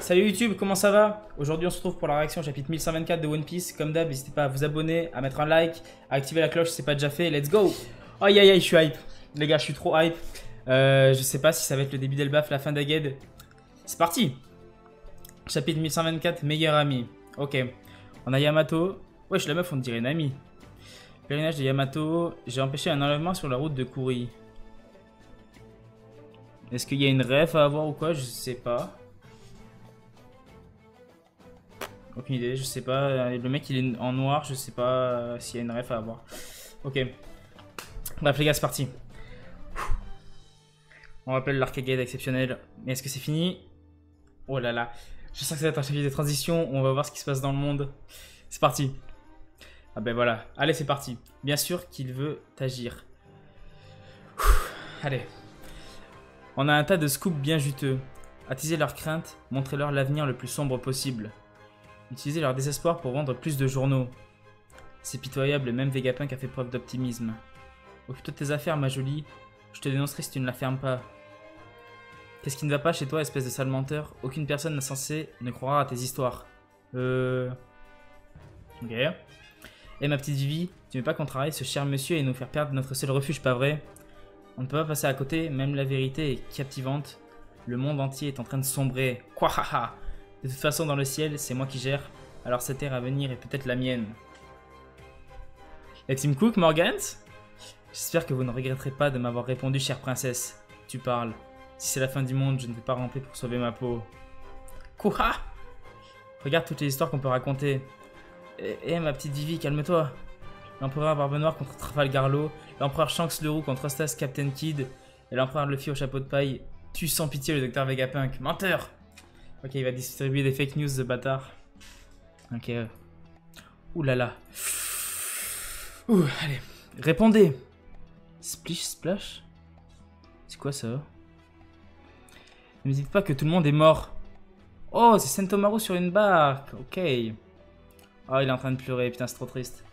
Salut YouTube, comment ça va? Aujourd'hui on se retrouve pour la réaction au chapitre 1124 de One Piece. Comme d'hab, n'hésitez pas à vous abonner, à mettre un like, à activer la cloche si c'est pas déjà fait. Let's go! Aïe aïe aïe, je suis hype. Les gars, je suis trop hype. Je sais pas si ça va être le début d'Elbaf, la fin d'Egghead. C'est parti! Chapitre 1124, meilleur ami. Ok. On a Yamato. Wesh, la meuf, on dirait une amie. Pèlerinage de Yamato. J'ai empêché un enlèvement sur la route de Kuri. Est-ce qu'il y a une ref à avoir ou quoi? Je sais pas. Aucune idée, je sais pas. Le mec il est en noir, je sais pas s'il y a une ref à avoir. Ok. Bref les gars, c'est parti. On rappelle l'arc Egghead exceptionnel. Mais est-ce que c'est fini? Oh là là. Je sens que ça va être un chapitre de transition. On va voir ce qui se passe dans le monde. C'est parti. Ah ben voilà. Allez, c'est parti. Bien sûr qu'il veut agir. Allez. On a un tas de scoops bien juteux. Attisez leurs craintes, montrez-leur l'avenir le plus sombre possible. Utilisez leur désespoir pour vendre plus de journaux. C'est pitoyable, même Vegapunk a fait preuve d'optimisme. Occupe-toi de tes affaires, ma jolie. Je te dénoncerai si tu ne la fermes pas. Qu'est-ce qui ne va pas chez toi, espèce de sale menteur? Aucune personne insensée ne croira à tes histoires. Ok. Eh ma petite Vivi, tu veux pas qu'on travaille ce cher monsieur et nous faire perdre notre seul refuge, pas vrai? On ne peut pas passer à côté, même la vérité est captivante. Le monde entier est en train de sombrer. Quoi, haha. De toute façon, dans le ciel, c'est moi qui gère, alors cette ère à venir est peut-être la mienne. La Team Cook, Morgans? J'espère que vous ne regretterez pas de m'avoir répondu, chère princesse. Tu parles. Si c'est la fin du monde, je ne vais pas ramper pour sauver ma peau. Quoi? Regarde toutes les histoires qu'on peut raconter. Eh ma petite Vivi, calme-toi. L'empereur Barbe Noire contre Trafalgar Law, l'empereur Shanks le Roux contre Stas Captain Kidd, et l'empereur Luffy au chapeau de paille tue sans pitié le docteur Vegapunk. Menteur! Ok, il va distribuer des fake news, ce bâtard. Ok. Ouh là là. Ouh, allez. Répondez. Splish Splash? C'est quoi ça? Ne me dites pas que tout le monde est mort. Oh, c'est Sentomaru sur une barque. Ok. Oh, il est en train de pleurer. Putain, c'est trop triste.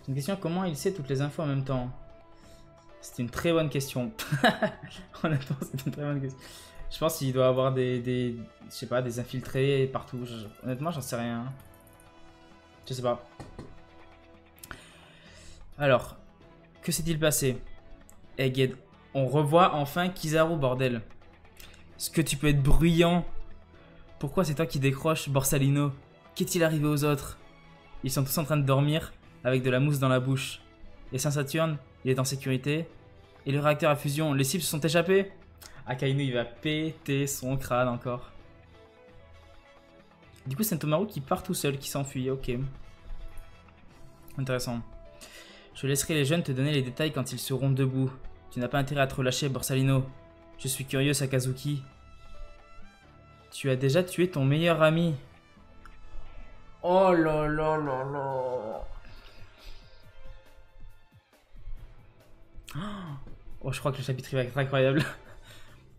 J'ai une question. Comment il sait toutes les infos en même temps? C'est une très bonne question. Honnêtement, c'est une très bonne question. Je pense qu'il doit avoir je sais pas, des infiltrés partout. Honnêtement, j'en sais rien. Je sais pas. Alors, que s'est-il passé? Egghead, on revoit enfin Kizaru, bordel. Est-ce que tu peux être bruyant? Pourquoi c'est toi qui décroches, Borsalino? Qu'est-il arrivé aux autres? Ils sont tous en train de dormir, avec de la mousse dans la bouche. Et Saint-Saturne, il est en sécurité. Et le réacteur à fusion, les cibles se sont échappés? Akainu, il va péter son crâne encore. Du coup, c'est Sentomaru qui part tout seul, qui s'enfuit. Ok. Intéressant. Je laisserai les jeunes te donner les détails quand ils seront debout. Tu n'as pas intérêt à te relâcher, Borsalino. Je suis curieux, Sakazuki. Tu as déjà tué ton meilleur ami. Oh là là là là. Oh, je crois que le chapitre va être incroyable.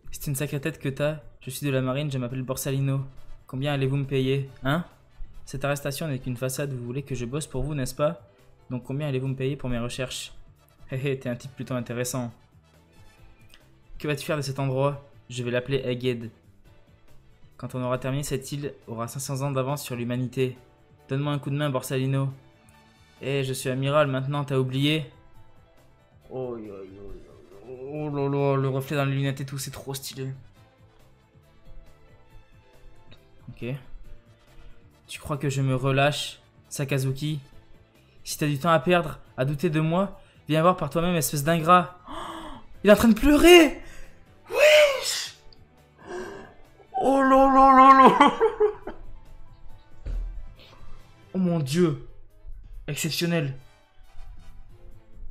C'est une sacrée tête que t'as. Je suis de la marine, je m'appelle Borsalino. Combien allez-vous me payer, hein? Cette arrestation n'est qu'une façade, vous voulez que je bosse pour vous, n'est-ce pas? Donc combien allez-vous me payer pour mes recherches? Hé hé, t'es un type plutôt intéressant. Que vas-tu faire de cet endroit? Je vais l'appeler Egghead. Quand on aura terminé, cette île aura 500 ans d'avance sur l'humanité. Donne-moi un coup de main, Borsalino. Eh, je suis amiral, maintenant t'as oublié? Oh, oh là là, le reflet dans les lunettes et tout, c'est trop stylé. Ok. Tu crois que je me relâche, Sakazuki? Si t'as du temps à perdre, à douter de moi, viens voir par toi-même, espèce d'ingrat. Oh, il est en train de pleurer! Wesh! Oh là là là là! Oh mon dieu! Exceptionnel!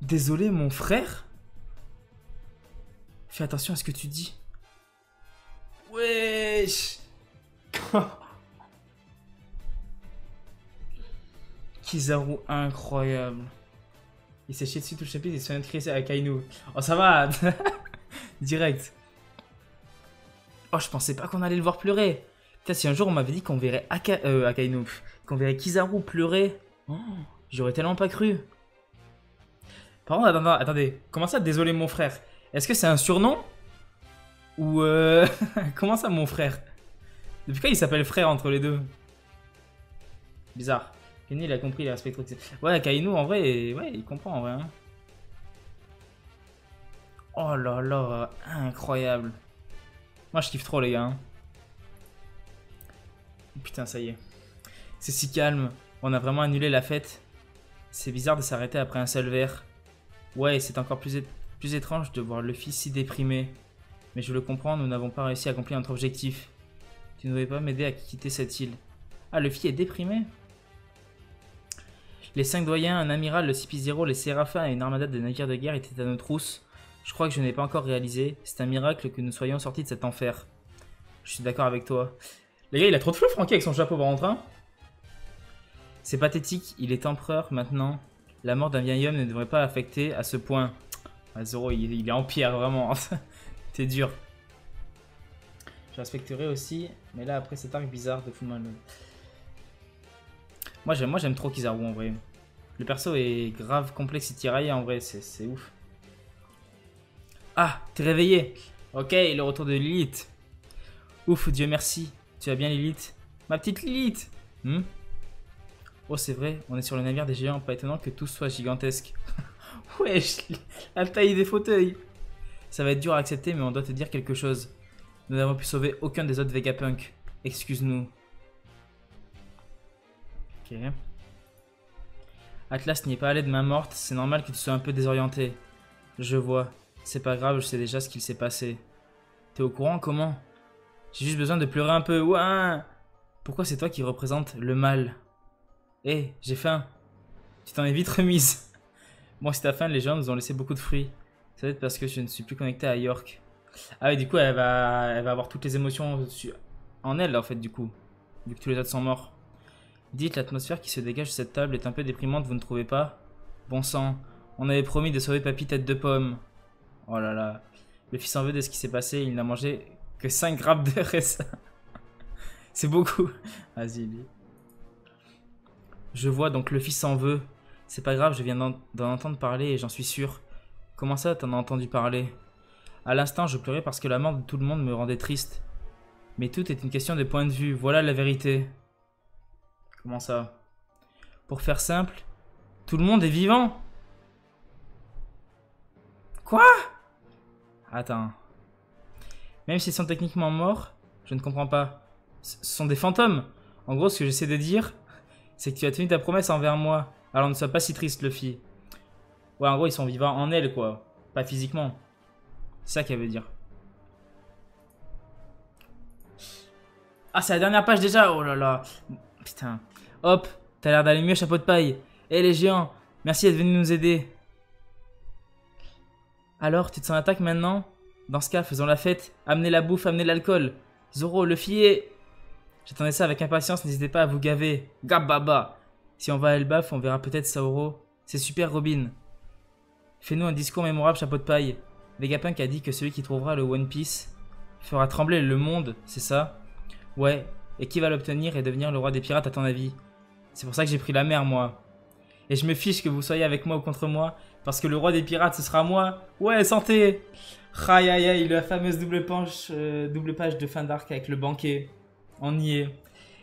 Désolé, mon frère? Fais attention à ce que tu dis. Wesh! Kizaru, incroyable. Il s'est chié dessus tout le chapitre et il se vient de crier à Akainu. Oh, ça va! Direct. Oh, je pensais pas qu'on allait le voir pleurer. Putain, si un jour on m'avait dit qu'on verrait Akainu, qu'on verrait Kizaru pleurer, oh, j'aurais tellement pas cru. Par contre, attendez. Comment ça, désolé mon frère? Est-ce que c'est un surnom? Ou comment ça, mon frère? Depuis quand il s'appelle frère entre les deux? Bizarre. Kenny, il a compris, il respecte. Ouais, Kainu, en vrai, ouais, il comprend en vrai. Hein. Oh là là, incroyable. Moi, je kiffe trop, les gars. Hein. Putain, ça y est. C'est si calme. On a vraiment annulé la fête. C'est bizarre de s'arrêter après un seul verre. Ouais, c'est encore plus étrange de voir Luffy si déprimé. Mais je le comprends, nous n'avons pas réussi à accomplir notre objectif. Tu ne devais pas m'aider à quitter cette île. Ah, Luffy est déprimé? Les 5 doyens, un amiral, le CP0, les séraphins et une armada de navires de guerre étaient à nos trousses. Je crois que je n'ai pas encore réalisé. C'est un miracle que nous soyons sortis de cet enfer. Je suis d'accord avec toi. Les gars, il a trop de flow, Franky, avec son chapeau par contre. Hein. C'est pathétique, il est empereur maintenant. La mort d'un vieil homme ne devrait pas affecter à ce point. Ah, Zoro, il est en pierre, vraiment. T'es dur. Je respecterai aussi, mais là, après cet arc bizarre de Fullmetal. Moi, j'aime trop Kizaru, en vrai. Le perso est grave complexe et tiraillé, en vrai, c'est ouf. Ah, t'es réveillé. Ok, le retour de Lilith. Ouf, Dieu merci. Tu vas bien, Lilith? Ma petite Lilith. Oh, c'est vrai, on est sur le navire des géants. Pas étonnant que tout soit gigantesque. Wesh, la taille des fauteuils. Ça va être dur à accepter, mais on doit te dire quelque chose. Nous n'avons pu sauver aucun des autres Vegapunk. Excuse-nous. Ok. Atlas n'y est pas allé de main morte. C'est normal que tu sois un peu désorienté. Je vois. C'est pas grave, je sais déjà ce qu'il s'est passé. T'es au courant, comment? J'ai juste besoin de pleurer un peu. Ouah. Pourquoi c'est toi qui représente le mal? Hé, j'ai faim. Tu t'en es vite remise. Moi, si t'as faim, les gens nous ont laissé beaucoup de fruits. Ça doit être parce que je ne suis plus connecté à York. Ah oui, du coup, elle va avoir toutes les émotions en elle, en fait, du coup. Vu que tous les autres sont morts. Dites, l'atmosphère qui se dégage de cette table est un peu déprimante, vous ne trouvez pas? Bon sang, on avait promis de sauver Papy Tête de Pomme. Oh là là. Le fils en veut de ce qui s'est passé, il n'a mangé que 5 grammes de raisin. C'est beaucoup. Vas-y, lui. Je vois, donc le fils en veut. C'est pas grave, je viens d'en entendre parler et j'en suis sûr. Comment ça, t'en as entendu parler? À l'instant, je pleurais parce que la mort de tout le monde me rendait triste. Mais tout est une question de point de vue, voilà la vérité. Comment ça? Pour faire simple, tout le monde est vivant. Quoi? Attends. Même s'ils sont techniquement morts, je ne comprends pas. Ce sont des fantômes. En gros, ce que j'essaie de dire, c'est que tu as tenu ta promesse envers moi. Alors ne sois pas si triste, Luffy. Ouais, en gros, ils sont vivants en elle, quoi. Pas physiquement. C'est ça qu'elle veut dire. Ah, c'est la dernière page déjà. Oh là là. Putain. Hop, t'as l'air d'aller mieux, chapeau de paille. Eh les géants, merci d'être venus nous aider. Alors, tu te sens attaque maintenant? Dans ce cas, faisons la fête. Amenez la bouffe, amenez l'alcool. Zoro, Luffy et... J'attendais ça avec impatience, n'hésitez pas à vous gaver. Gababa. Si on va à Elbaf, on verra peut-être Saoro. C'est super, Robin. Fais-nous un discours mémorable, chapeau de paille. Vegapunk a dit que celui qui trouvera le One Piece fera trembler le monde, c'est ça? Ouais, et qui va l'obtenir et devenir le roi des pirates à ton avis? C'est pour ça que j'ai pris la mer, moi. Et je me fiche que vous soyez avec moi ou contre moi, parce que le roi des pirates, ce sera moi. Ouais, santé! Aïe aïe aïe, la fameuse double page de fin d'arc avec le banquet. On y est.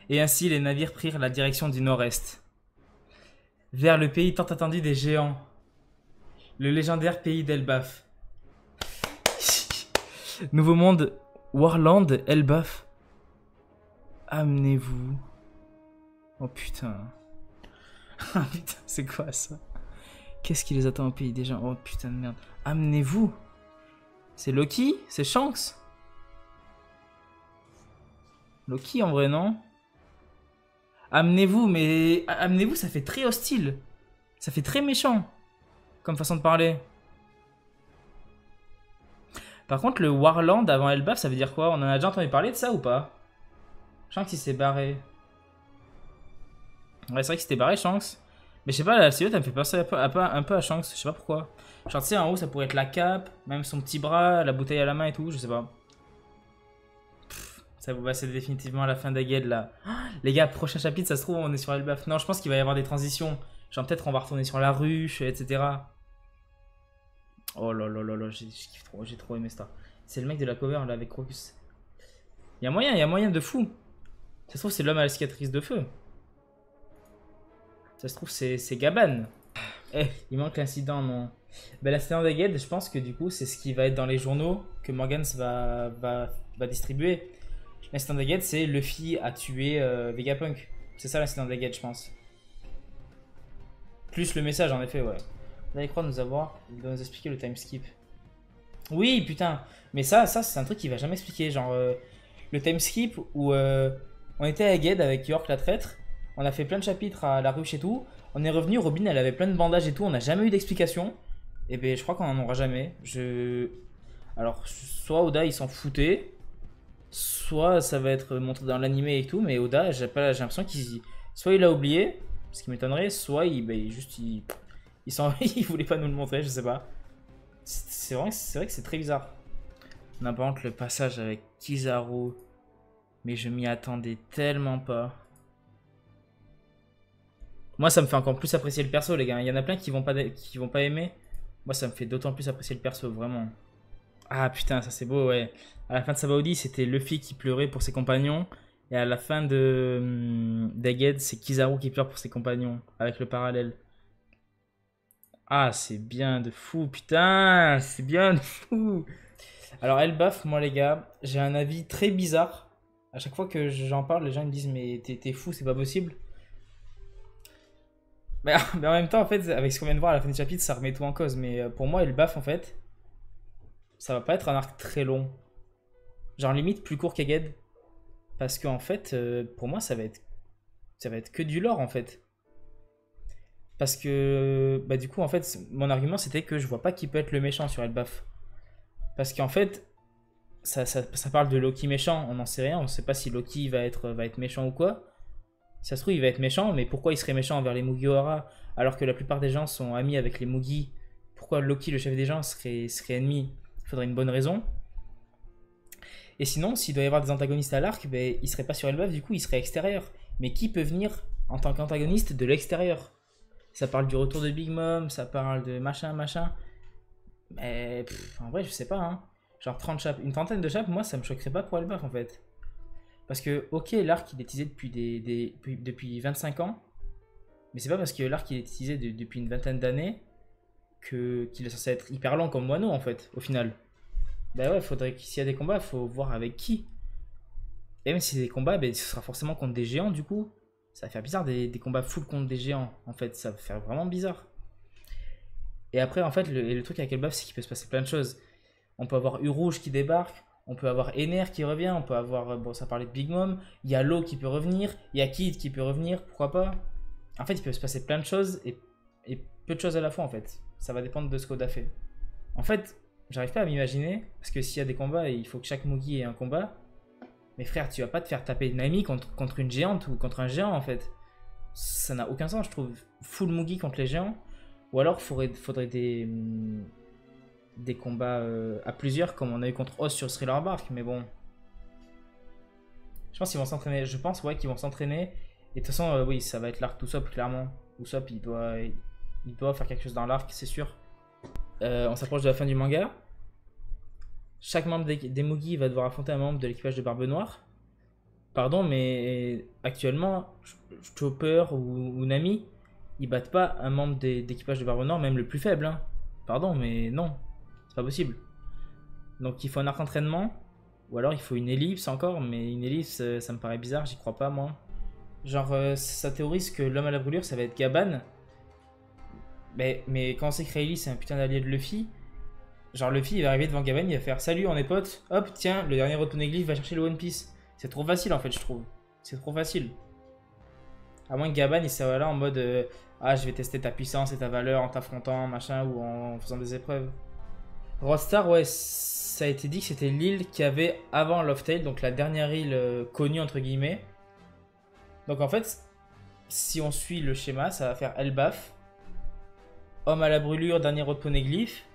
Et ainsi, les navires prirent la direction du nord-est. Vers le pays tant attendu des géants. Le légendaire pays d'Elbaf. Nouveau monde, Warland, Elbaf. Amenez-vous. Oh putain. Ah putain, c'est quoi ça? Qu'est-ce qui les attend au pays des gens? Oh putain de merde. Amenez-vous. C'est Loki? C'est Shanks? Loki en vrai, non? Amenez-vous, mais... Amenez-vous, ça fait très hostile. Ça fait très méchant. Comme façon de parler. Par contre, le Warland avant Elbaf, ça veut dire quoi? On en a déjà entendu parler de ça ou pas? Shanks, il s'est barré. Ouais, c'est vrai qu'il s'était barré, Shanks. Mais je sais pas, la silhouette, elle me fait penser un peu à Shanks. Je sais pas pourquoi. Genre, tu sais, en haut, ça pourrait être la cape, même son petit bras, la bouteille à la main et tout, je sais pas. Ça vous c'est définitivement la fin des guides là. Oh, les gars, prochain chapitre, ça se trouve, on est sur Elbaf. Non, je pense qu'il va y avoir des transitions. Genre, peut-être on va retourner sur la ruche, etc. Oh là là là là, je kiffe trop, j'ai trop aimé ça. C'est le mec de la cover là avec Crocus. Il y a moyen de fou. Ça se trouve, c'est l'homme à la cicatrice de feu. Ça se trouve, c'est Gaban. Eh, il manque l'incident, non. Ben, l'incident d'Egged, je pense que du coup, c'est ce qui va être dans les journaux que Morgans va distribuer. L'incident d'Egged, c'est Luffy a tué Vegapunk. C'est ça l'incident d'Egged, je pense. Plus le message, en effet, ouais. Là, il croit nous avoir. Il doit nous expliquer le time skip. Oui, putain. Mais ça c'est un truc qu'il va jamais expliquer. Genre, le time skip où on était à Egged avec York la traître. On a fait plein de chapitres à la ruche et tout. On est revenu, Robin elle avait plein de bandages et tout. On n'a jamais eu d'explication. Et ben, je crois qu'on en aura jamais. Alors, soit Oda il s'en foutait. Soit ça va être montré dans l'animé et tout. Mais Oda, j'ai l'impression qu'il. Soit il a oublié, ce qui m'étonnerait. Soit il voulait pas nous le montrer, je sais pas. C'est vrai que c'est très bizarre. On a par contre le passage avec Kizaru. Mais je m'y attendais tellement pas. Moi, ça me fait encore plus apprécier le perso, les gars. Il y en a plein qui vont pas aimer. Moi, ça me fait d'autant plus apprécier le perso, vraiment. Ah putain, ça c'est beau, ouais. À la fin de Sabaody, c'était Luffy qui pleurait pour ses compagnons. Et à la fin d'Egged, c'est Kizaru qui pleure pour ses compagnons. Avec le parallèle. Ah, c'est bien de fou, putain. C'est bien de fou. Alors, Elbaf, moi, les gars, j'ai un avis très bizarre. À chaque fois que j'en parle, les gens me disent, mais t'es fou, c'est pas possible. Mais en même temps, en fait, avec ce qu'on vient de voir à la fin du chapitre, ça remet tout en cause. Mais pour moi, Elbaf, en fait, ça va pas être un arc très long. Genre, limite, plus court qu'Egged. Parce qu'en fait, pour moi, ça va être que du lore, en fait. Parce que, bah, du coup, en fait, mon argument, c'était que je vois pas qui peut être le méchant sur Elbaf. Parce qu'en fait, ça parle de Loki méchant, on n'en sait rien, on sait pas si Loki va être méchant ou quoi. Si ça se trouve, il va être méchant, mais pourquoi il serait méchant envers les Mugiwara alors que la plupart des gens sont amis avec les Mugi? Pourquoi Loki, le chef des gens, serait ennemi? Il faudrait une bonne raison. Et sinon, s'il doit y avoir des antagonistes à l'arc, ben, il serait pas sur Elbaf, du coup, il serait extérieur. Mais qui peut venir en tant qu'antagoniste de l'extérieur? Ça parle du retour de Big Mom, ça parle de machin. Mais en vrai, je sais pas, hein. Genre 30 chapes, une trentaine de chapes, moi, ça me choquerait pas pour Elbaf, en fait. Parce que, ok, l'arc il est teasé depuis 25 ans, mais c'est pas parce que l'arc il est teasé depuis une vingtaine d'années qu'il est censé être hyper long comme Wano en fait, au final. Bah ouais, faudrait que s'il y a des combats, faut voir avec qui. Et même si c'est des combats, bah, ce sera forcément contre des géants du coup. Ça va faire bizarre des combats full contre des géants en fait, ça va faire vraiment bizarre. Et après, en fait, le truc avec Elbaf, c'est qu'il peut se passer plein de choses. On peut avoir U-Rouge qui débarque. On peut avoir Ener qui revient, on peut avoir, bon ça parlait de Big Mom, il y a Law qui peut revenir, il y a Kid qui peut revenir, pourquoi pas. En fait il peut se passer plein de choses et peu de choses à la fois en fait. Ça va dépendre de ce qu'Oda fait. En fait, j'arrive pas à m'imaginer, parce que s'il y a des combats, il faut que chaque Mugi ait un combat. Mais frère, tu vas pas te faire taper Nami contre une géante ou contre un géant en fait. Ça n'a aucun sens je trouve. Full Mugi contre les géants. Ou alors faudrait des combats à plusieurs comme on a eu contre Oz sur Thriller Bark, mais bon, je pense qu'ils vont s'entraîner, ouais qu'ils vont s'entraîner, et de toute façon oui ça va être l'arc Usopp clairement. Usopp il doit faire quelque chose dans l'arc, c'est sûr. On s'approche de la fin du manga. Chaque membre des Mugi va devoir affronter un membre de l'équipage de Barbe Noire. Pardon, mais actuellement Chopper ou Nami ils battent pas un membre d'équipage de Barbe Noire, même le plus faible, hein. Pardon, mais non. C'est pas possible. Donc il faut un arc entraînement. Ou alors il faut une ellipse encore. Mais une ellipse, ça me paraît bizarre. J'y crois pas, moi. Genre, ça théorise que l'homme à la brûlure, ça va être Gaban. Mais quand on sait que Rayleigh, c'est un putain d'allié de Luffy. Genre, Luffy, il va arriver devant Gaban, il va faire salut, on est potes. Hop, tiens, le dernier poneglyph va chercher le One Piece. C'est trop facile, en fait, je trouve. C'est trop facile. À moins que Gaban, il soit là en mode ah, je vais tester ta puissance et ta valeur en t'affrontant, machin, ou en faisant des épreuves. Rockstar, ouais, ça a été dit que c'était l'île qu'il y avait avant Loftail, donc la dernière île connue entre guillemets. Donc en fait, si on suit le schéma, ça va faire Elbaf, Homme à la brûlure, dernier poneglyph,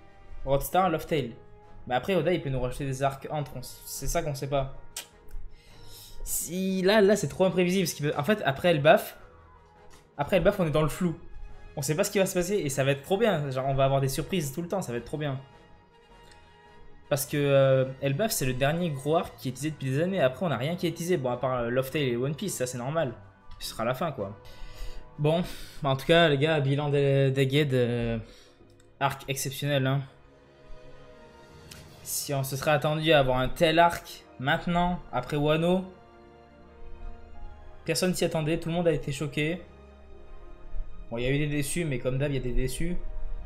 Rockstar, Loftail. Mais après, Oda, il peut nous rajouter des arcs entre, c'est ça qu'on sait pas. Si là c'est trop imprévisible. En fait, après Elbaf, on est dans le flou. On sait pas ce qui va se passer et ça va être trop bien. Genre, on va avoir des surprises tout le temps, ça va être trop bien. Parce que Elbaf, c'est le dernier gros arc qui est teasé depuis des années. Après, on n'a rien qui est teasé. Bon, à part Loftail et One Piece, ça c'est normal. Ce sera la fin, quoi. Bon, bah, en tout cas, les gars, bilan d'Egghead, arc exceptionnel. Hein. Si on se serait attendu à avoir un tel arc maintenant, après Wano, personne s'y attendait. Tout le monde a été choqué. Bon, il y a eu des déçus, mais comme d'hab, il y a des déçus.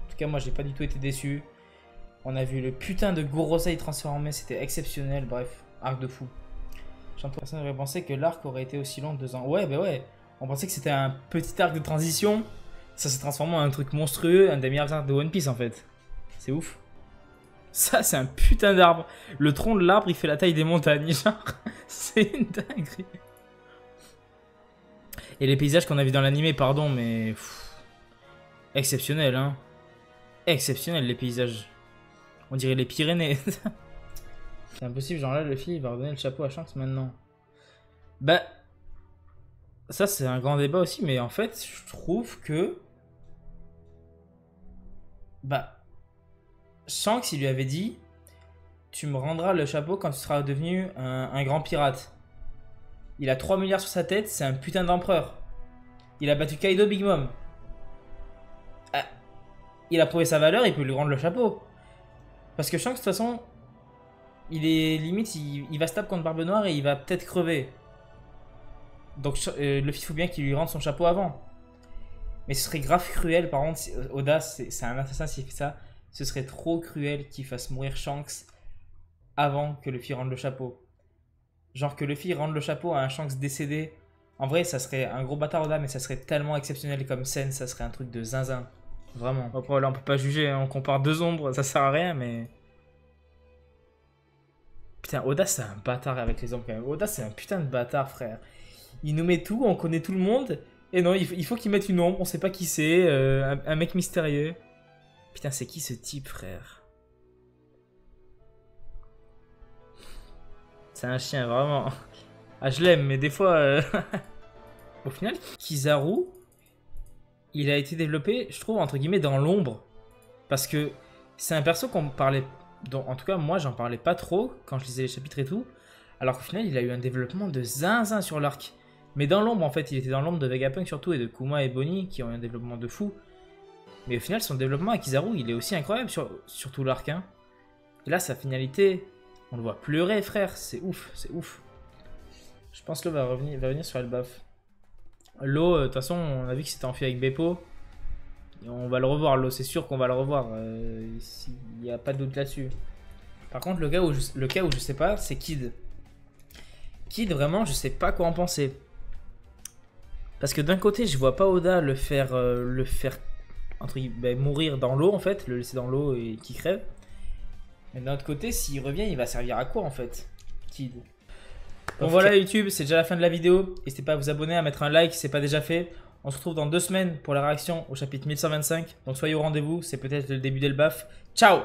En tout cas, moi, j'ai pas du tout été déçu. On a vu le putain de Gorosei transformé, c'était exceptionnel. Bref, arc de fou. J'entends personne aurait pensé que l'arc aurait été aussi long de 2 ans. Ouais, bah ouais. On pensait que c'était un petit arc de transition. Ça s'est transformé en un truc monstrueux, un des meilleurs arcs de One Piece en fait. C'est ouf. Ça, c'est un putain d'arbre. Le tronc de l'arbre, il fait la taille des montagnes. Genre, c'est une dinguerie. Et les paysages qu'on a vus dans l'animé, pardon, mais... Pff, exceptionnel, hein. Exceptionnel, les paysages. On dirait les Pyrénées. C'est impossible, genre là, Luffy, il va redonner le chapeau à Shanks maintenant. Bah... Ça, c'est un grand débat aussi, mais en fait, je trouve que... Bah... Shanks, il lui avait dit... Tu me rendras le chapeau quand tu seras devenu un grand pirate. Il a 3 milliards sur sa tête, c'est un putain d'empereur. Il a battu Kaido, Big Mom. Ah, il a prouvé sa valeur, il peut lui rendre le chapeau. Parce que Shanks, de toute façon, il est limite, il va se taper contre Barbe Noire et il va peut-être crever. Donc Luffy, il faut bien qu'il lui rende son chapeau avant. Mais ce serait grave cruel, par contre, Oda, c'est un assassin s'il fait ça. Ce serait trop cruel qu'il fasse mourir Shanks avant que Luffy rende le chapeau. Genre que Luffy rende le chapeau à un Shanks décédé. En vrai, ça serait un gros bâtard Oda, mais ça serait tellement exceptionnel comme scène, ça serait un truc de zinzin. Vraiment. Après, là, on peut pas juger, hein. On compare 2 ombres, ça sert à rien, mais... Putain, Oda, c'est un bâtard avec les ombres, quand même. Oda, c'est un putain de bâtard, frère. Il nous met tout, on connaît tout le monde. Et non, il faut qu'il mette une ombre, on sait pas qui c'est, un mec mystérieux. Putain, c'est qui ce type, frère? C'est un chien, vraiment. Ah, je l'aime, mais des fois... Au final, Kizaru, il a été développé, je trouve, entre guillemets, dans l'ombre. Parce que c'est un perso qu'on parlait... dont, en tout cas, moi, j'en parlais pas trop quand je lisais les chapitres et tout. Alors qu'au final, il a eu un développement de zinzin sur l'arc. Mais dans l'ombre, en fait, il était dans l'ombre de Vegapunk surtout, et de Kuma et Bonnie, qui ont eu un développement de fou. Mais au final, son développement à Kizaru, il est aussi incroyable sur tout l'arc. Hein. Et là, sa finalité... On le voit pleurer, frère. C'est ouf, c'est ouf. Je pense que l'eau va revenir sur Elbaf. L'eau, de toute façon, on a vu qu'il s'était enfui avec Beppo. Et on va le revoir, l'eau, c'est sûr qu'on va le revoir. Il n'y a pas de doute là-dessus. Par contre, le cas où je sais pas, c'est Kid. Kid, vraiment, je sais pas quoi en penser. Parce que d'un côté, je vois pas Oda le faire entre guillemets, mourir dans l'eau, en fait. Le laisser dans l'eau et qu'il crève. Mais d'un autre côté, s'il revient, il va servir à quoi en fait, Kid? Bon voilà YouTube, c'est déjà la fin de la vidéo. N'hésitez pas à vous abonner, à mettre un like si ce n'est pas déjà fait. On se retrouve dans 2 semaines pour la réaction au chapitre 1125. Donc soyez au rendez-vous, c'est peut-être le début d'Elbaf. Ciao!